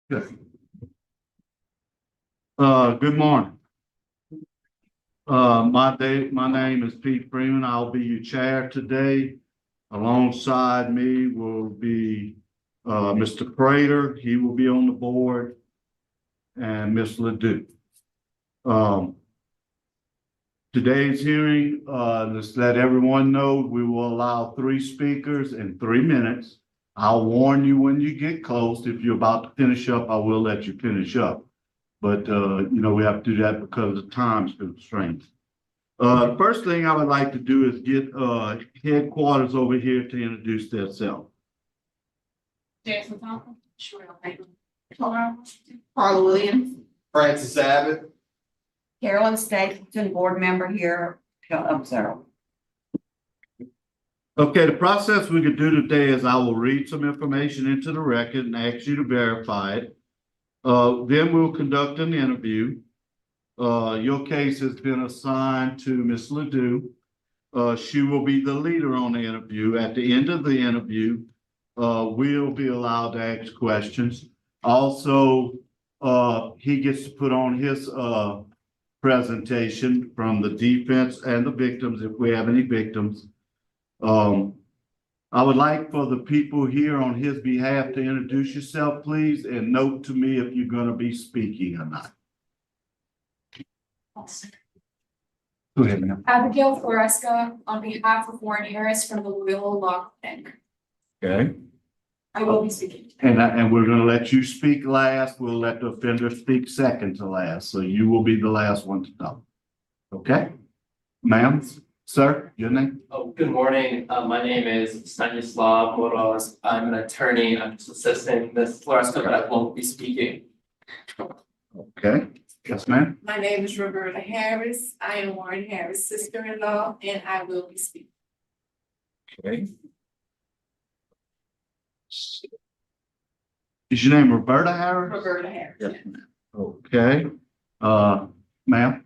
Good. Good morning. My name is Pete Freeman. I'll be your chair today. Alongside me will be Mr. Prater. He will be on the board, and Ms. Ledoux. Today's hearing, let's let everyone know we will allow 3 speakers in 3 minutes. I'll warn you when you get close. If you're about to finish up, I will let you finish up. But, we have to do that because of time constraints. First thing I would like to do is get headquarters over here to introduce themselves. Jackson Thompson, Paula Williams, Francis Abbott. Carolyn Stapleton, board member here. Observe. Okay, the process we could do today is I will read some information into the record and ask you to verify it. Then we'll conduct an interview. Your case has been assigned to Ms. Ledoux. She will be the leader on the interview. At the end of the interview, we'll be allowed to ask questions. Also, he gets to put on his presentation from the defense and the victims, if we have any victims. I would like for the people here on his behalf to introduce yourself, please, and note to me if you're going to be speaking or not. Go ahead, ma'am. Abigail Floresca on behalf of Warren Harris from the Loyola Law Bank. Okay, I will be speaking. and we're going to let you speak last. We'll let the offender speak second to last, so you will be the last one to talk. Okay, ma'am, sir, your name? Oh, good morning. My name is Stanislav Moroz. I'm an attorney. I'm just assisting Ms. Floresca, but I won't be speaking. Okay, yes, ma'am. My name is Roberta Harris. I am Warren Harris' sister-in-law, and I will be speaking. Okay. Is your name Roberta Harris? Roberta Harris. Yes, ma'am. Okay, ma'am.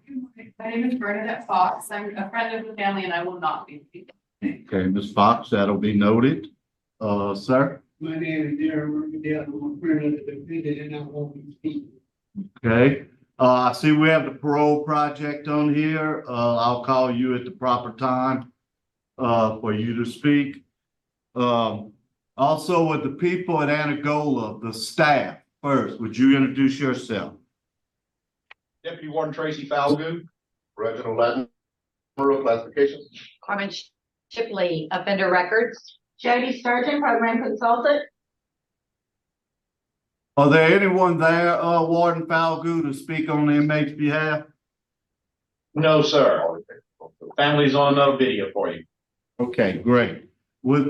My name is Bernadette Fox. I'm a friend of the family and I will not be speaking. Okay, Ms. Fox, that'll be noted. Sir? My name is Darren Workendale. I'm a friend of the defendant and I won't be speaking. Okay, I see we have the parole project on here. I'll call you at the proper time for you to speak. Also with the people at Angola, the staff first, would you introduce yourself? Deputy Warden Tracy Falgood. Reginald Lattimore, classifications. Carmen Shipley, offender records. Jody Sturgeon, program consultant. Are there anyone there, Warden Falgood, to speak on the inmate's behalf? No, sir. Family's on video for you. Okay, great. With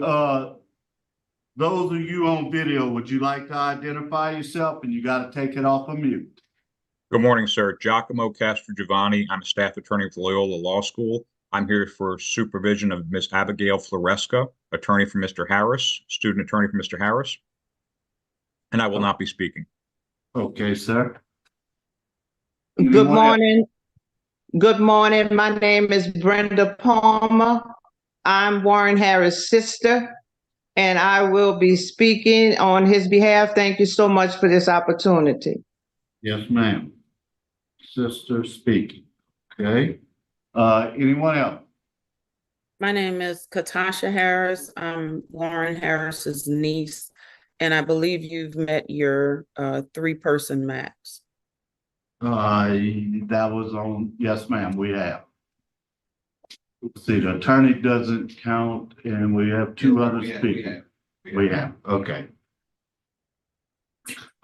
those of you on video, would you like to identify yourself? And you got to take it off of mute. Good morning, sir. Giacomo Castrogiovanni. I'm a staff attorney for Loyola Law School. I'm here for supervision of Ms. Abigail Floresca, attorney for Mr. Harris, student attorney for Mr. Harris. And I will not be speaking. Okay, sir. Good morning. Good morning. My name is Brenda Palmer. I'm Warren Harris' sister, and I will be speaking on his behalf. Thank you so much for this opportunity. Yes, ma'am. Sister speaking. Okay. Anyone else? My name is Katasha Harris. I'm Warren Harris's niece, and I believe you've met your 3-person max. That was on, yes, ma'am, we have. Let's see, the attorney doesn't count, and we have 2 other speakers. We have, okay.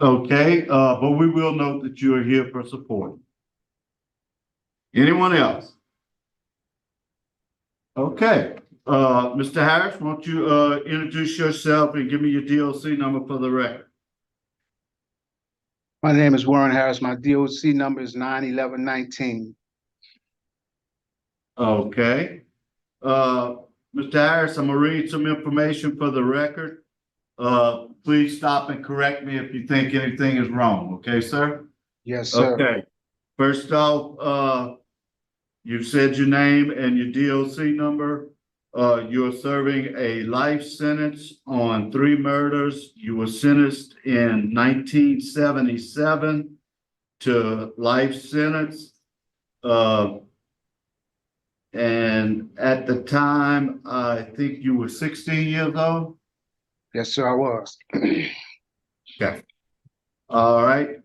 Okay, but we will note that you are here for support. Anyone else? Okay, Mr. Harris, won't you introduce yourself and give me your DOC number for the record? My name is Warren Harris. My DOC number is 91119. Okay. Mr. Harris, I'm gonna read some information for the record. Please stop and correct me if you think anything is wrong. Okay, sir? Yes, sir. Okay. First off, you've said your name and your DOC number. You're serving a life sentence on 3 murders. You were sentenced in 1977 to life sentence. And at the time, I think you were 16 years old. Yes, sir, I was. Okay. All right.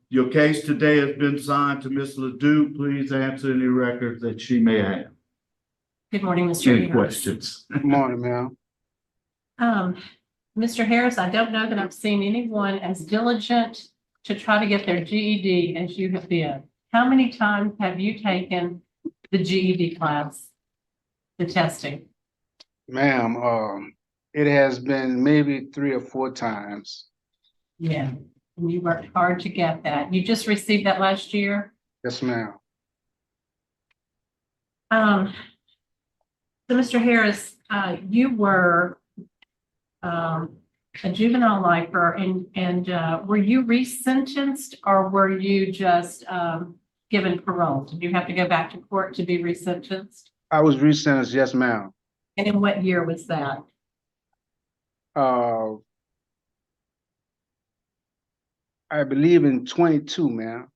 Your case today has been signed to Ms. Ledoux. Please answer any records that she may have. Good morning, Mr. Any Harris. questions? Good morning, ma'am. Mr. Harris, I don't know that I've seen anyone as diligent to try to get their GED as you have been. How many times have you taken the GED class, the testing? Ma'am, it has been maybe 3 or 4 times. Yeah, and you worked hard to get that. You just received that last year? Yes, ma'am. So Mr. Harris, you were a juvenile lifer and were you resentenced or were you just given parole? Did you have to go back to court to be resentenced? I was resentenced, yes, ma'am. And in what year was that? I believe in 22, ma'am.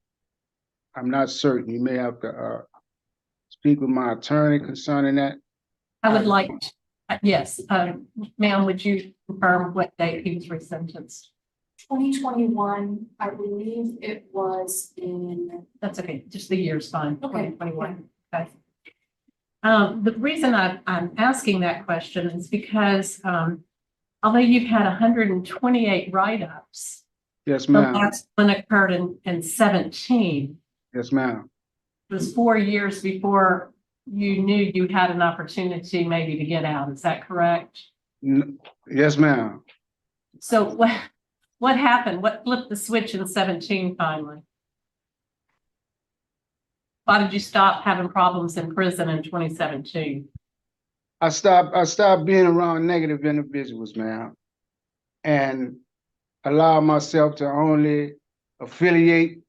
I'm not certain. You may have to speak with my attorney concerning that. I would like, yes, ma'am, would you confirm what date he was resentenced? 2021, I believe it was in. That's okay, just the year's fine, Okay. 2021. Okay. The reason I'm asking that question is because although you've had 128 write-ups, Yes, the ma'am. last one occurred in 17. Yes, ma'am. It was 4 years before you knew you had an opportunity maybe to get out. Is that correct? Yes, ma'am. So what happened? What flipped the switch in 17 finally? Why did you stop having problems in prison in 2017? I stopped being around negative individuals, ma'am, and allow myself to only affiliate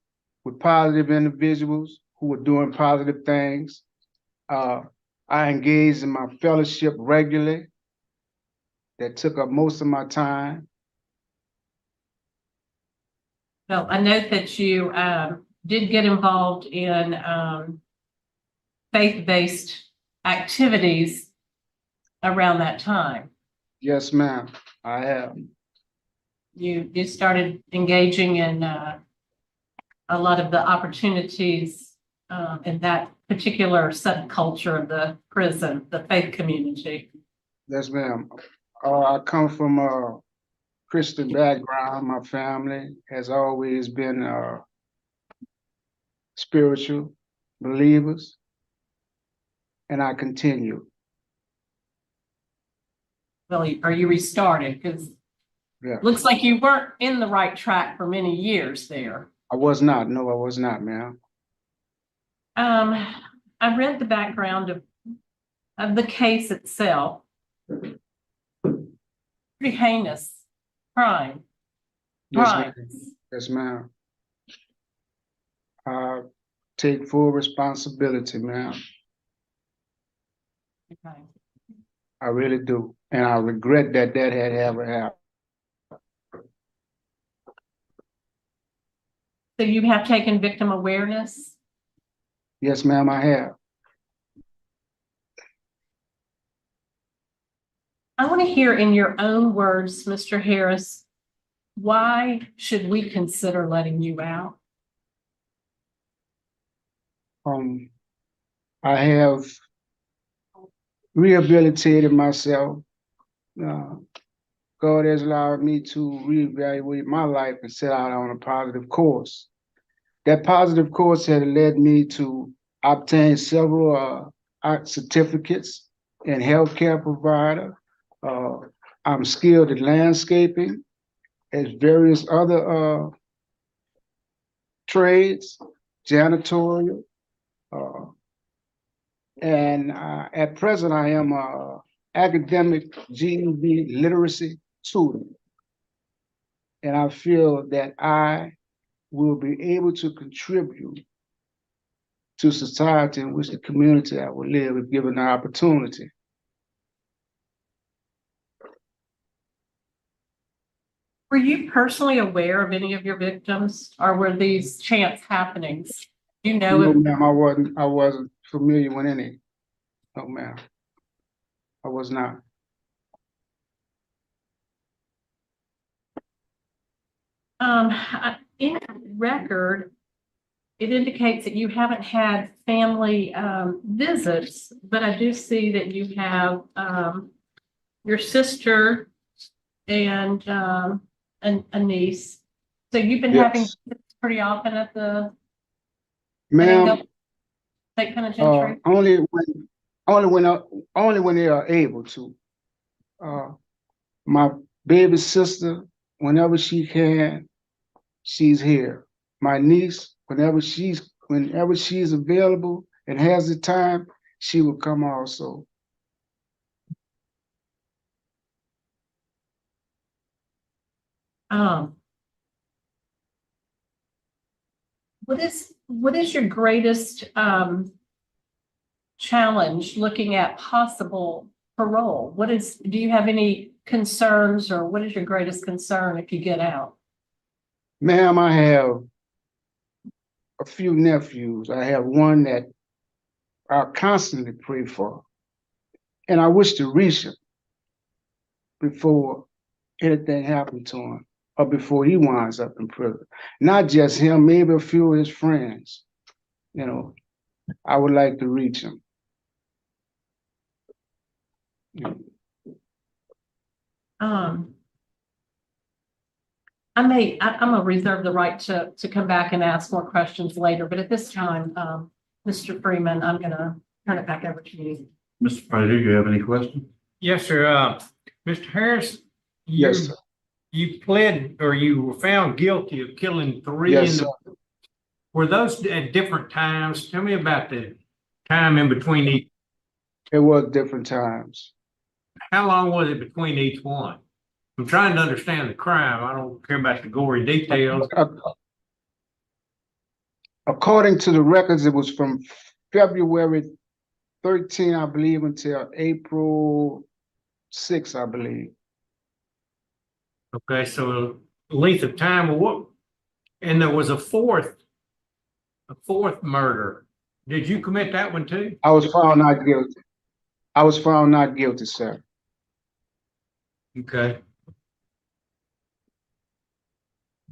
with positive individuals who were doing positive things. I engaged in my fellowship regularly. That took up most of my time. Well, I note that you did get involved in faith-based activities around that time. Yes, ma'am, I have. You started engaging in a lot of the opportunities in that particular subculture of the prison, the faith community. Yes, ma'am. I come from a Christian background. My family has always been spiritual believers, and I continue. Well, are you restarted? Because Yeah, looks like you weren't in the right track for many years there. I was not. No, I was not, ma'am. I read the background of the case itself. Pretty heinous crime. Yes, ma'am. Crimes. Yes, ma'am. I take full responsibility, ma'am. Okay. I really do. And I regret that had ever happened. So you have taken victim awareness? Yes, ma'am, I have. I want to hear in your own words, Mr. Harris, why should we consider letting you out? I have rehabilitated myself. God has allowed me to reevaluate my life and set out on a positive course. That positive course had led me to obtain several certificates in healthcare provider. I'm skilled in landscaping, as various other trades, janitorial, and at present I am a academic GED literacy student, and I feel that I will be able to contribute to society in which the community I will live if given the opportunity. Were you personally aware of any of your victims, or were these chance happenings? Do you know No, if ma'am, I wasn't familiar with any. No, ma'am. I was not. in the record, it indicates that you haven't had family visits, but I do see that you have your sister and a niece. So you've been having Yes, visits pretty often at the ma'am. state penitentiary? Only when they are able to. My baby sister, whenever she can, she's here. My niece, whenever she's available and has the time, she will come also. What is your greatest challenge looking at possible parole? Do you have any concerns, or what is your greatest concern if you get out? Ma'am, I have a few nephews. I have one that I constantly pray for, and I wish to reach him before anything happened to him or before he winds up in prison. Not just him, maybe a few of his friends. You know, I would like to reach him. I'm gonna reserve the right to come back and ask more questions later, but at this time, Mr. Freeman, I'm gonna turn it back over to you. Mr. Prater, you have any questions? Yes, sir. Mr. Harris, Yes, sir. you pled or you were found guilty of killing three. Yes, sir. Were those at different times? Tell me about the time in between each. It was different times. How long was it between each one? I'm trying to understand the crime. I don't care about the gory details. According to the records, it was from February 13, I believe, until April 6, I believe. Okay, so length of time of what? And there was a fourth murder. Did you commit that one too? I was found not guilty. I was found not guilty, sir. Okay.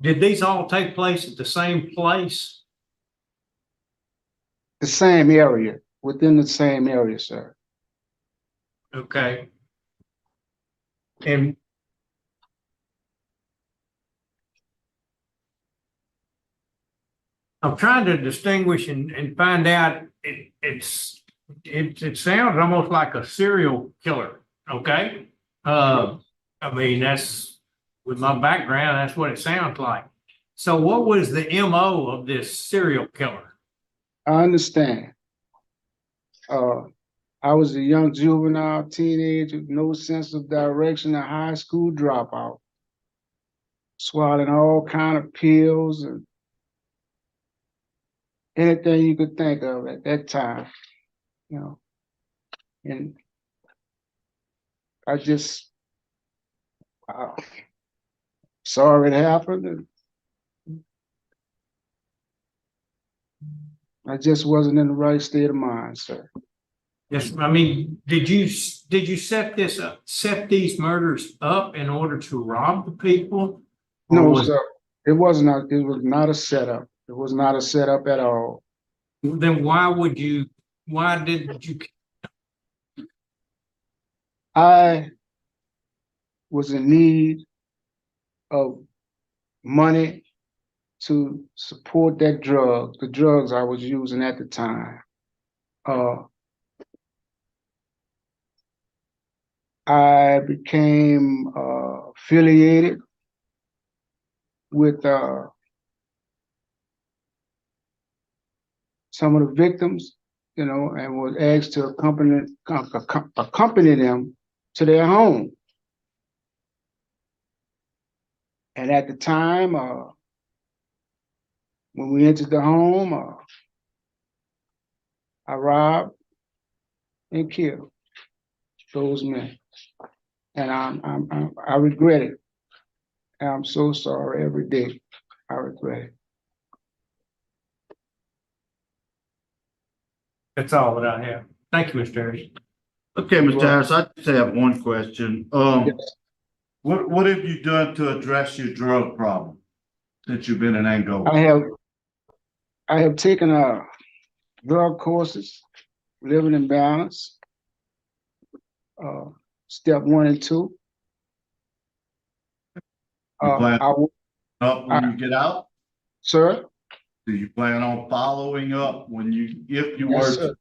Did these all take place at the same place? The same area, within the same area, sir. Okay. And I'm trying to distinguish and find out, it sounds almost like a serial killer, okay? I mean, that's, with my background, that's what it sounds like. So what was the MO of this serial killer? I understand. I was a young juvenile, teenager, with no sense of direction, a high school dropout, swallowing all kind of pills and anything you could think of at that time, you know. And I just sorry it happened, and I just wasn't in the right state of mind, sir. Yes, I mean, did you set these murders up in order to rob the people? No, sir. It was not a setup. It was not a setup at all. Then why didn't you? I was in need of money to support the drugs I was using at the time. I became affiliated with some of the victims, you know, and was asked to accompany them to their home. And at the time, when we entered the home, I robbed and killed those men, and I regret it. And I'm so sorry every day. I regret it. That's all that I have. Thank you, Mr. Harris. Okay, Mr. Harris, I just have one question. Yes. What have you done to address your drug problem since you've been in Angola? I have taken drug courses, living in balance, step 1 and 2. You plan I will, up when you get out? sir. Do you plan on following up when if you Yes, were sir. to?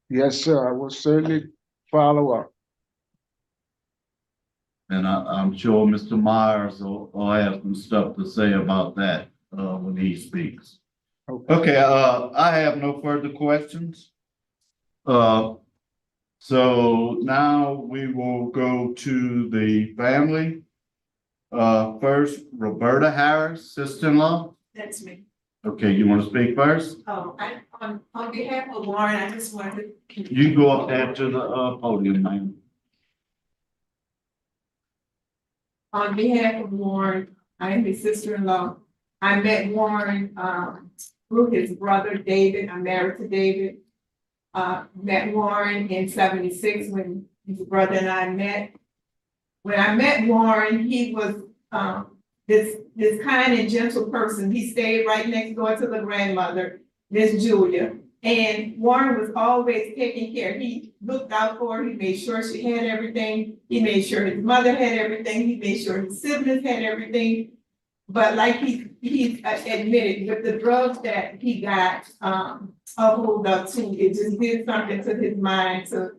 Yes, sir. I will certainly follow up. And I'm sure Mr. Myers will have some stuff to say about that, when he speaks. Okay, I have no further questions. So now we will go to the family. First, Roberta Harris, sister-in-law. That's me. Okay, you want to speak first? On behalf of Warren, I just wanted to. You can go up there to the podium, ma'am. On behalf of Warren, I am his sister-in-law. I met Warren, through his brother David. I'm married to David. Met Warren in '76 when his brother and I met. When I met Warren, he was, this kind and gentle person. He stayed right next door to the grandmother, Miss Julia. And Warren was always taking care. He looked out for her. He made sure she had everything. He made sure his mother had everything. He made sure his siblings had everything. But like he admitted, with the drugs that he got a hold up to, it just did something to his mind to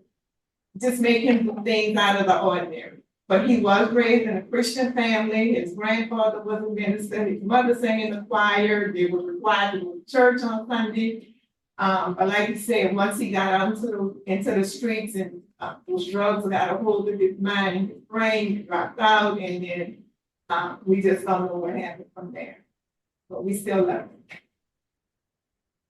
just make him do things out of the ordinary. But he was raised in a Christian family. His grandfather was a minister. His mother sang in the choir. They were required to go to church on Sunday. But like you said, once he got out into the streets and those drugs got a hold of his mind and his brain, he dropped out, and then we just don't know what happened from there. But we still love him.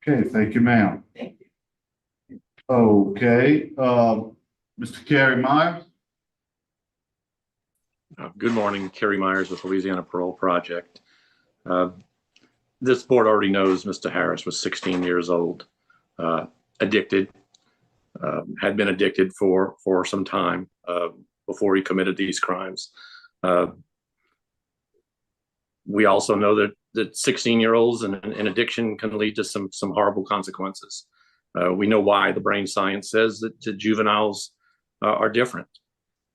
Okay, thank you, ma'am. Thank you. Okay, Mr. Kerry Myers. Good morning, Kerry Myers with Louisiana Parole Project. This board already knows Mr. Harris was 16 years old, addicted, had been addicted for some time before he committed these crimes. We also know that 16-year-olds and addiction can lead to some horrible consequences. We know why. The brain science says that juveniles are different.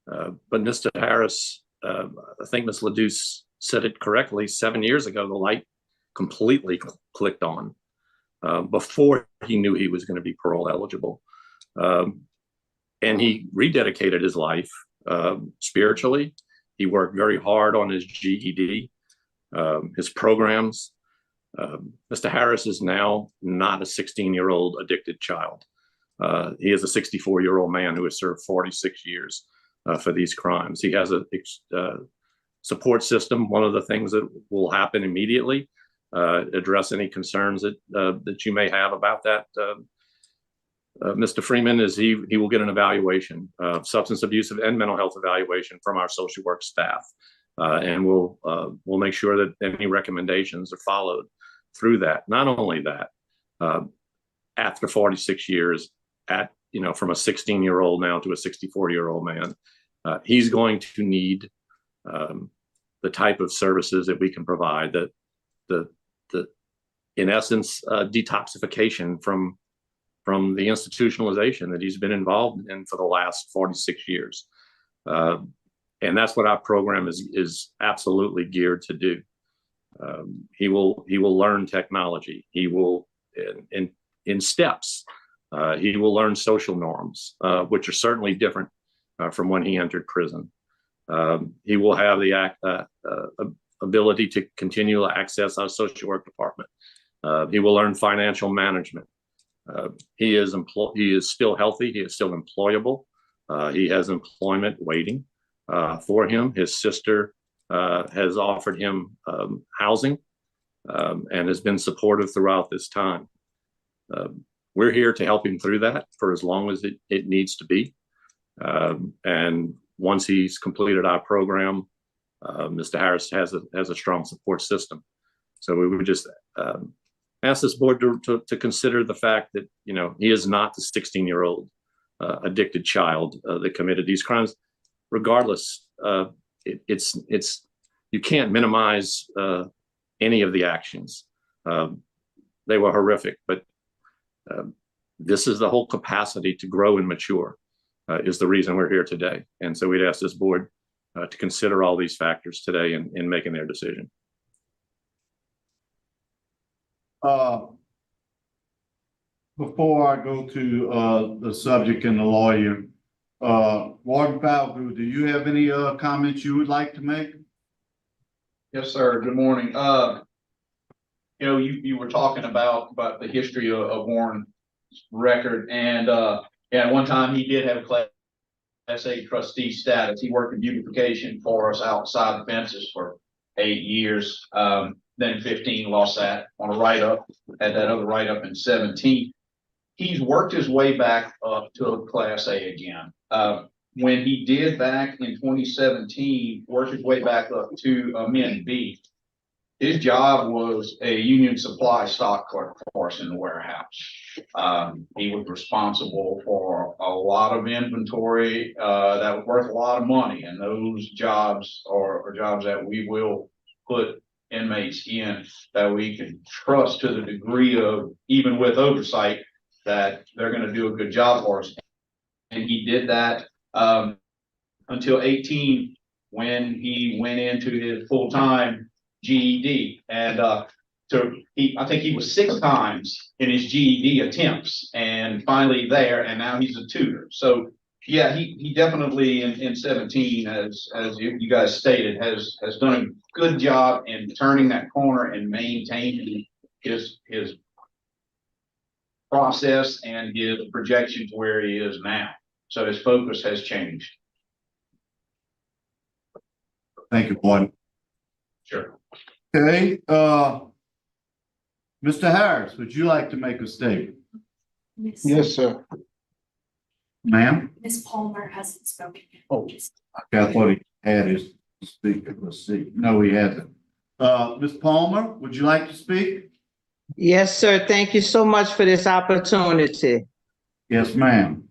But Mr. Harris, I think Ms. LaDuce said it correctly, 7 years ago, the light completely clicked on before he knew he was going to be parole eligible. And he rededicated his life spiritually. He worked very hard on his GED, his programs. Mr. Harris is now not a 16-year-old addicted child. He is a 64-year-old man who has served 46 years for these crimes. He has a support system. One of the things that will happen immediately, address any concerns that you may have about that, Mr. Freeman, is he will get an evaluation, substance abuse and mental health evaluation from our social work staff. And we'll make sure that any recommendations are followed through that. Not only that, after 46 years, from a 16-year-old now to a 64-year-old man, he's going to need the type of services that we can provide, that the in essence detoxification from the institutionalization that he's been involved in for the last 46 years. And that's what our program is absolutely geared to do. He will learn technology. He will, in steps, he will learn social norms, which are certainly different from when he entered prison. He will have the ability to continue to access our social work department. He will learn financial management. He is still healthy. He is still employable. He has employment waiting for him. His sister has offered him housing and has been supportive throughout this time. We're here to help him through that for as long as it needs to be. And once he's completed our program, Mr. Harris has a strong support system. So we would just ask this board to consider the fact that, you know, he is not the 16-year-old addicted child that committed these crimes. Regardless, it's you can't minimize any of the actions. They were horrific, but this is the whole capacity to grow and mature is the reason we're here today. And so we'd ask this board to consider all these factors today in making their decision. Before I go to the subject and the lawyer, Warden Falco, do you have any comments you would like to make? Yes, sir. Good morning. You know, you were talking about the history of Warren's record, and yeah, one time he did have a Class A trustee status. He worked in beautification for us outside the fences for 8 years. Then 15, lost that on a write-up, had that other write-up in 17. He's worked his way back up to a Class A again. When he did back in 2017, worked his way back up to a Min B. His job was a Union Supply stock clerk for us in the warehouse. He was responsible for a lot of inventory that was worth a lot of money, and those jobs are jobs that we will put inmates in that we can trust to the degree of, even with oversight, that they're going to do a good job for us. And he did that until 18, when he went into his full-time GED. And I think he was 6 times in his GED attempts, and finally there, and now he's a tutor. So yeah, he definitely in 17, as you guys stated, has done a good job in turning that corner and maintaining his process and his projection to where he is now. So his focus has changed. Thank you, Warden. Sure. Okay, Mr. Harris, would you like to make a statement? Yes, sir. Ma'am? Ms. Palmer hasn't spoken yet. Oh, okay, I thought he had his speaker. Let's see. No, he hasn't. Ms. Palmer, would you like to speak? Yes, sir. Thank you so much for this opportunity. Yes, ma'am.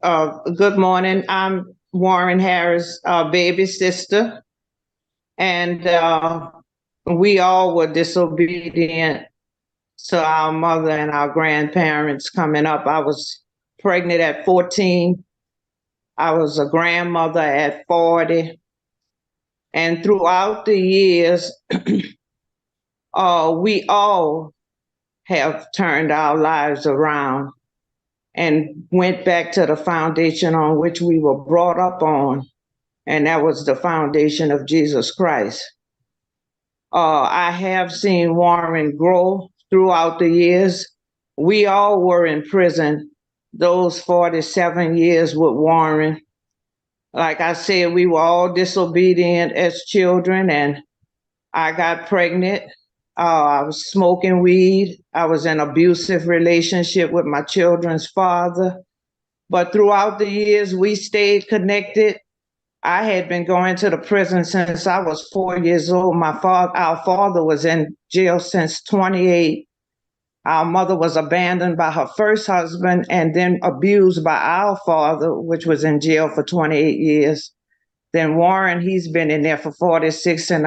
Good morning. I'm Warren Harris' baby sister, and we all were disobedient to our mother and our grandparents coming up. I was pregnant at 14. I was a grandmother at 40. And throughout the years, we all have turned our lives around and went back to the foundation on which we were brought up on, and that was the foundation of Jesus Christ. I have seen Warren grow throughout the years. We all were in prison those 47 years with Warren. Like I said, we were all disobedient as children, and I got pregnant. I was smoking weed. I was in an abusive relationship with my children's father. But throughout the years, we stayed connected. I had been going to the prison since I was 4 years old. Our father was in jail since 28. Our mother was abandoned by her first husband and then abused by our father, which was in jail for 28 years. Then Warren, he's been in there for 46, and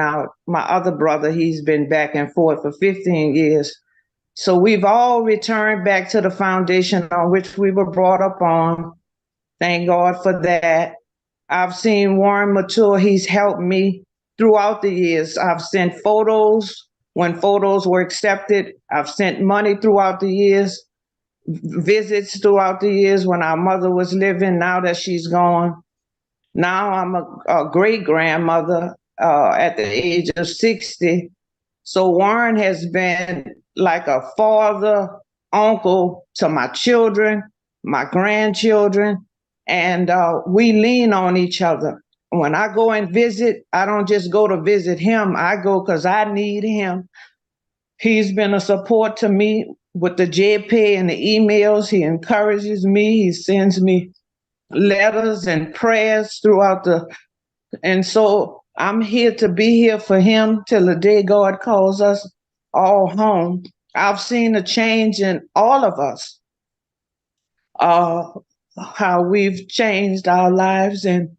my other brother, he's been back and forth for 15 years. So we've all returned back to the foundation on which we were brought up on. Thank God for that. I've seen Warren mature. He's helped me throughout the years. I've sent photos when photos were accepted. I've sent money throughout the years, visits throughout the years when our mother was living, now that she's gone. Now I'm a great-grandmother at the age of 60. So Warren has been like a father, uncle to my children, my grandchildren, and we lean on each other. When I go and visit, I don't just go to visit him. I go because I need him. He's been a support to me with the JPay and the emails. He encourages me. He sends me letters and prayers throughout and so I'm here to be here for him till the day God calls us all home. I've seen a change in all of us, how we've changed our lives and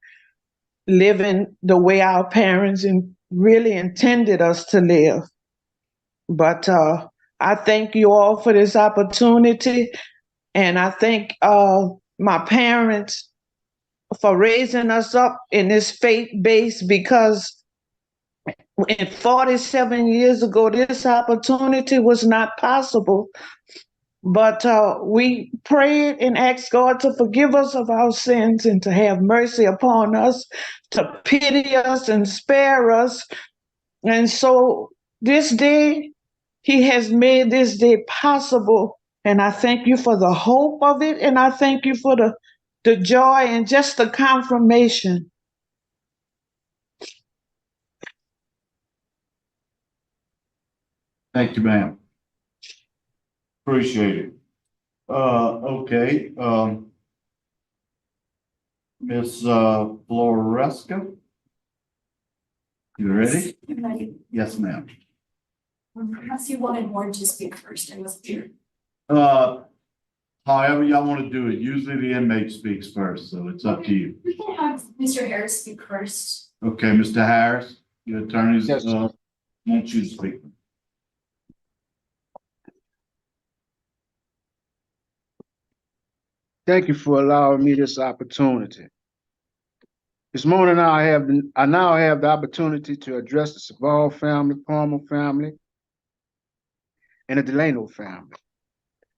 living the way our parents and really intended us to live. But I thank you all for this opportunity, and I thank my parents for raising us up in this faith base, because 47 years ago, this opportunity was not possible. But we prayed and asked God to forgive us of our sins and to have mercy upon us, to pity us and spare us. And so this day, He has made this day possible. And I thank you for the hope of it. And I thank you for the joy and just the confirmation. Thank you, ma'am. Appreciate it. Okay, Ms. Floresca? You ready? I'm ready. Yes, ma'am. Perhaps you wanted Warren to speak first, I wasn't sure. However y'all want to do it. Usually the inmate speaks first, so it's up to you. We can have Mr. Harris speak first. Okay, Mr. Harris, your attorneys, Yes. want you to speak. Thank you for allowing me this opportunity. This morning, I now have the opportunity to address the Savell family, Pommier family, and the Delano family.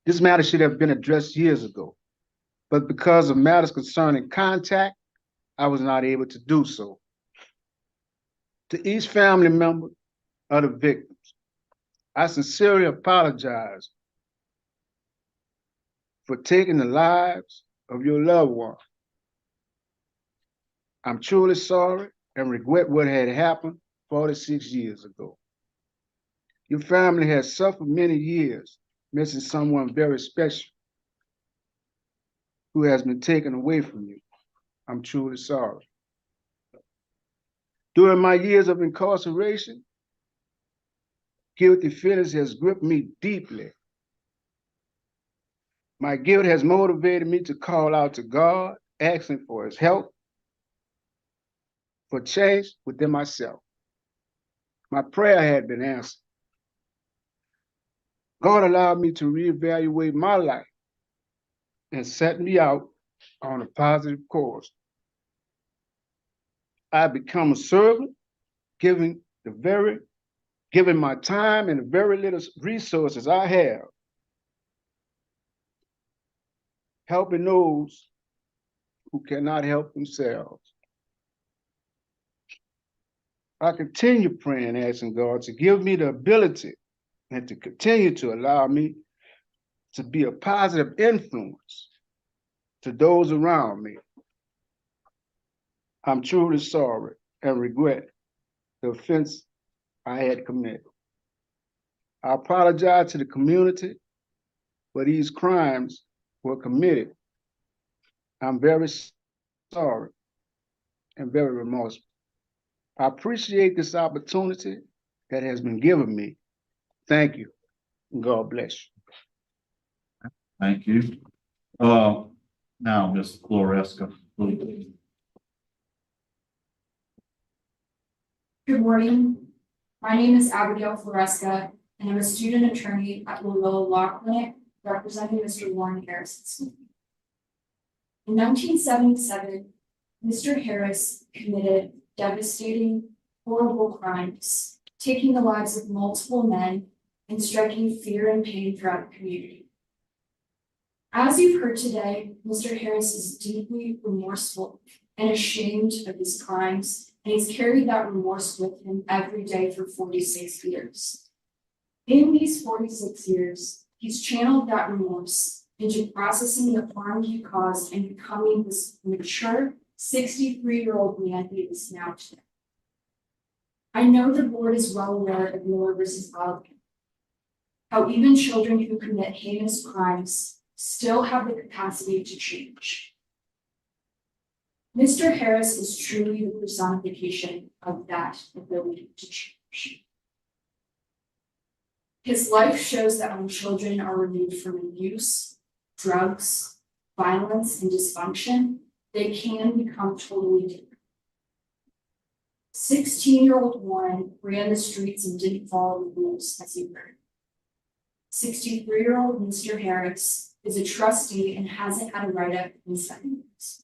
This matter should have been addressed years ago, but because of matters concerning contact, I was not able to do so. To each family member of the victims, I sincerely apologize for taking the lives of your loved one. I'm truly sorry and regret what had happened 46 years ago. Your family has suffered many years missing someone very special who has been taken away from you. I'm truly sorry. During my years of incarceration, guilty feelings has gripped me deeply. My guilt has motivated me to call out to God, asking for His help, for change within myself. My prayer had been answered. God allowed me to reevaluate my life and set me out on a positive course. I become a servant, giving my time and the very little resources I have, helping those who cannot help themselves. I continue praying, asking God to give me the ability and to continue to allow me to be a positive influence to those around me. I'm truly sorry and regret the offense I had committed. I apologize to the community where these crimes were committed. I'm very sorry and very remorseful. I appreciate this opportunity that has been given me. Thank you, and God bless you. Thank you. Now, Ms. Floresca, please. Good morning. My name is Abigail Floresca, and I'm a student attorney at Loyola Law Clinic, representing Mr. Warren Harris. In 1977, Mr. Harris committed devastating, horrible crimes, taking the lives of multiple men and striking fear and pain throughout the community. As you've heard today, Mr. Harris is deeply remorseful and ashamed of his crimes, and he's carried that remorse with him every day for 46 years. In these 46 years, he's channeled that remorse into processing the harm he caused and becoming this mature 63-year-old man he is now today. I know the board is well aware of Miller versus Alden, how even children who commit heinous crimes still have the capacity to change. Mr. Harris is truly the personification of that ability to change. His life shows that when children are removed from abuse, drugs, violence, and dysfunction, they can become totally different. 16-year-old Warren ran the streets and didn't follow the rules, as you heard. 63-year-old Mr. Harris is a trustee and hasn't had a write-up in 7 years.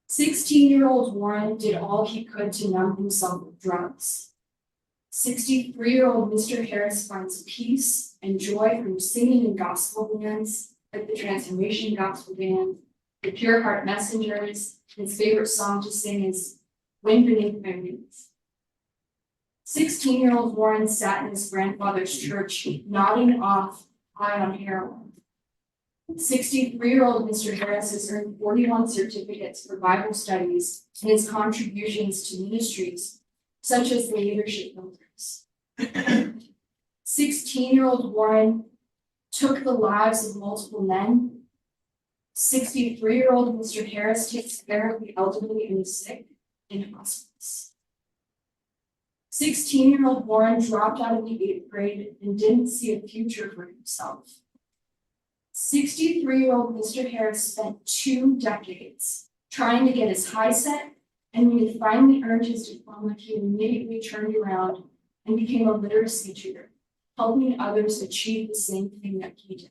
16-year-old Warren did all he could to numb himself with drugs. 63-year-old Mr. Harris finds peace and joy from singing in gospel bands, like the Transformation Gospel Band, the Pure Heart Messengers. His favorite song to sing is Wind Beneath My Wings. 16-year-old Warren sat in his grandfather's church, nodding off high on heroin. 63-year-old Mr. Harris has earned 41 certificates for Bible studies and his contributions to ministries such as the Leadership Builders. 16-year-old Warren took the lives of multiple men. 63-year-old Mr. Harris takes care of the elderly and the sick in hospice. 16-year-old Warren dropped out of the 8th grade and didn't see a future for himself. 63-year-old Mr. Harris spent 2 decades trying to get his high set, and when he finally earned his diploma, he immediately turned around and became a literacy tutor, helping others achieve the same thing that he did.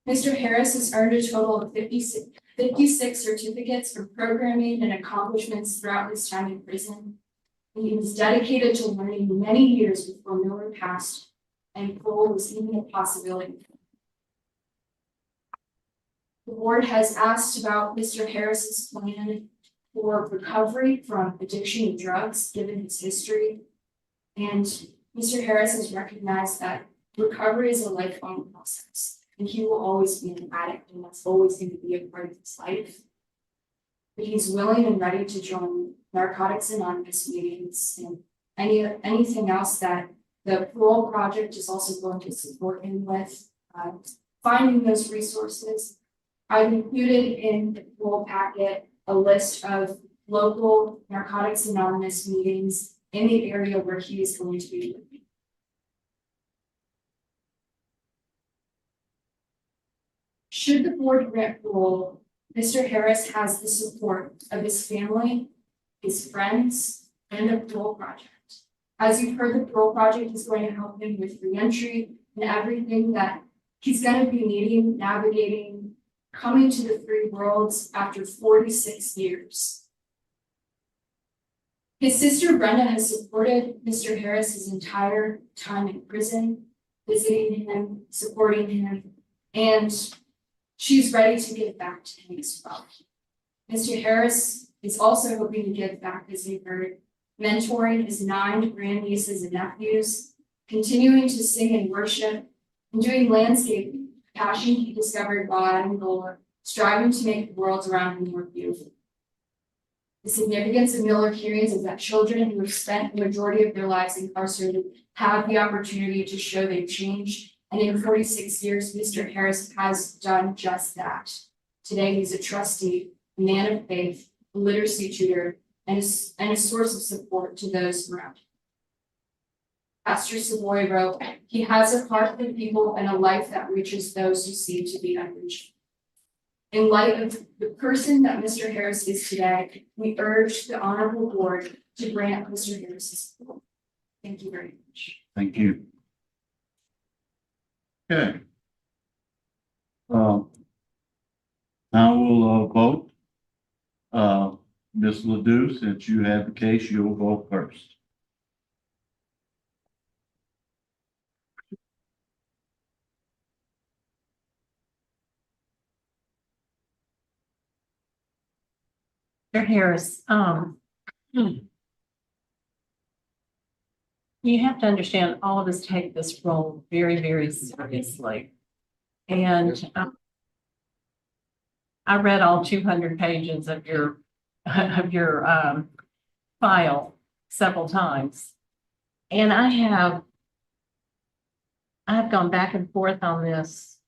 Mr. Harris has earned a total of 56 certificates for programming and accomplishments throughout his time in prison, and he was dedicated to learning many years before Miller passed and parole was even a possibility. The board has asked about Mr. Harris's plan for recovery from addiction to drugs, given his history. And Mr. Harris has recognized that recovery is a lifelong process, and he will always be an addict, and that's always going to be a part of his life. But he's willing and ready to join Narcotics Anonymous meetings and anything else that the Parole Project is also going to support him with, finding those resources. I've included in the parole packet a list of local Narcotics Anonymous meetings in the area where he is going to be living. Should the board grant parole, Mr. Harris has the support of his family, his friends, and the Parole Project. As you've heard, the Parole Project is going to help him with reentry and everything that he's going to be needing, navigating, coming to the free worlds after 46 years. His sister Brenda has supported Mr. Harris his entire time in prison, visiting him, supporting him, and she's ready to give back to him as well. Mr. Harris is also hoping to give back, as you heard, mentoring his 9 grandnieces and nephews, continuing to sing and worship, and doing landscaping, a passion he discovered while at Angola, striving to make the world around him more beautiful. The significance of Miller hearings is that children who have spent the majority of their lives incarcerated have the opportunity to show they've changed, and in 46 years, Mr. Harris has done just that. Today, he's a trustee, a man of faith, a literacy tutor, and a source of support to those around him. Pastor Savoy wrote, "He has a heart for people and a life that reaches those who seem to be unreachable." In light of the person that Mr. Harris is today, we urge the Honorable Board to grant Mr. Harris's parole. Thank you very much. Thank you. Okay. Now we'll vote. Ms. Ledoux, since you have the case, you'll vote first. Mr. Harris, you have to understand, all of us take this role very, very seriously. And I read all 200 pages of your file several times. And I've gone back and forth on this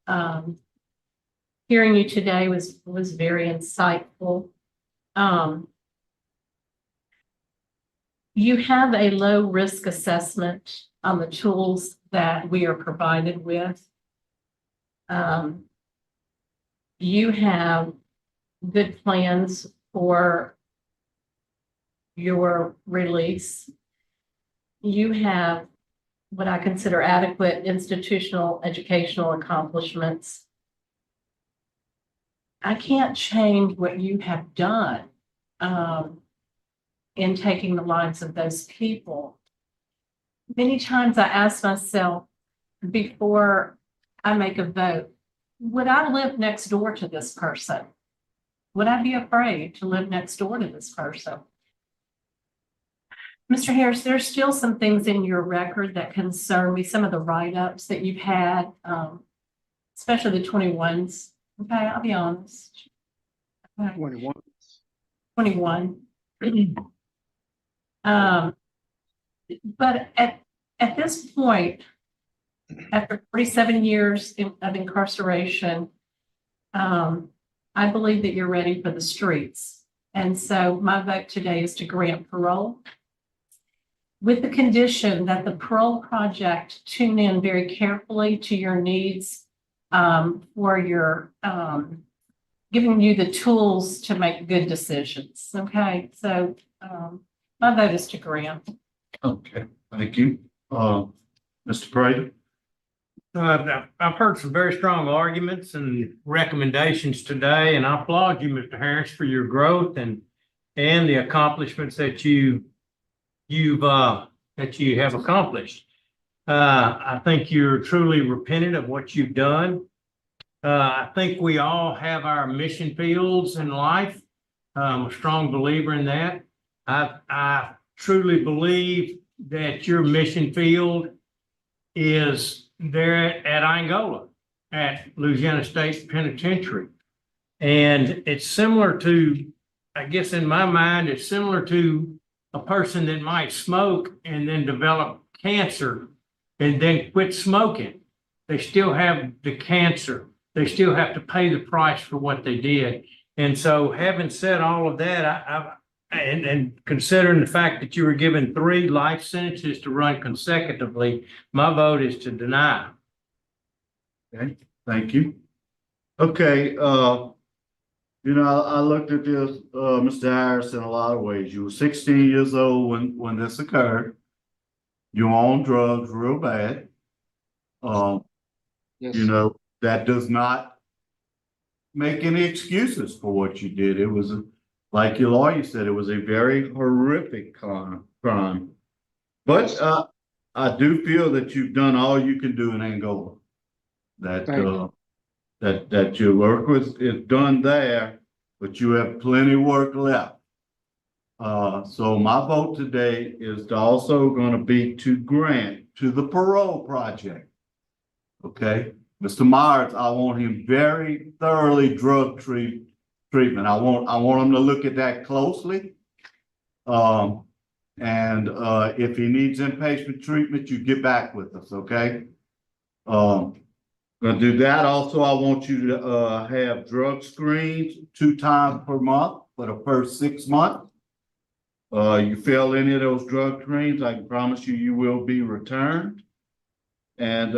hearing you today was very insightful. You have a low risk assessment on the tools that we are provided with. You have good plans for your release. You have what I consider adequate institutional educational accomplishments. I can't change what you have done in taking the lives of those people. Many times I ask myself before I make a vote, would I live next door to this person? Would I be afraid to live next door to this person? Mr. Harris, there's still some things in your record that concern me, some of the write-ups that you've had, especially the 21s. Okay, I'll be honest. Okay. 21. 21. But at this point, after 47 years of incarceration, I believe that you're ready for the streets. And so my vote today is to grant parole, with the condition that the parole project tune in very carefully to your needs for your giving you the tools to make good decisions. Okay, so my vote is to grant. Okay, thank you. Mr. Prater? I've heard some very strong arguments and recommendations today, and I applaud you, Mr. Harris, for your growth and the accomplishments that you have accomplished. I think you're truly repentant of what you've done. I think we all have our mission fields in life. I'm a strong believer in that. I truly believe that your mission field is there at Angola, at Louisiana State Penitentiary. And it's similar to, I guess in my mind, it's similar to a person that might smoke and then develop cancer and then quit smoking. They still have the cancer. They still have to pay the price for what they did. And so having said all of that, and considering the fact that you were given 3 life sentences to run consecutively, my vote is to deny. Okay, thank you. Okay, you know, I looked at this, Mr. Harris, in a lot of ways. You were 16 years old when this occurred. You were on drugs real bad. Yes. You know, that does not make any excuses for what you did. It was, like your lawyer said, it was a very horrific crime. But I do feel that you've done all you can do in Angola. That your work is done there, but you have plenty of work left. So my vote today is also going to be to grant to the parole project. Okay, Mr. Myers, I want him very thoroughly drug treatment. I want him to look at that closely. And if he needs inpatient treatment, you get back with us, okay? Gonna do that. Also, I want you to have drug screens 2 times per month for the first 6 months. You fail any of those drug screens, I can promise you, you will be returned. And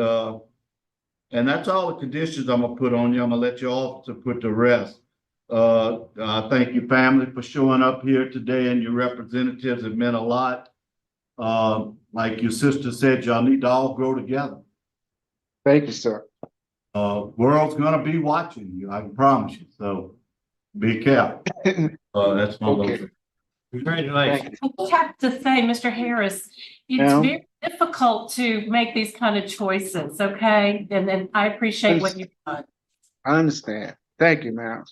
that's all the conditions I'm gonna put on you. I'm gonna let your officer put the rest. I thank your family for showing up here today, and your representatives. It meant a lot. Like your sister said, y'all need to all grow together. Thank you, sir. World's gonna be watching you, I can promise you, so be careful. That's my Okay. vote. Congratulations. I just have to say, Mr. Harris, it's Yeah. very difficult to make these kind of choices, okay? And then I appreciate what you've done. I understand. Thank you, ma'am.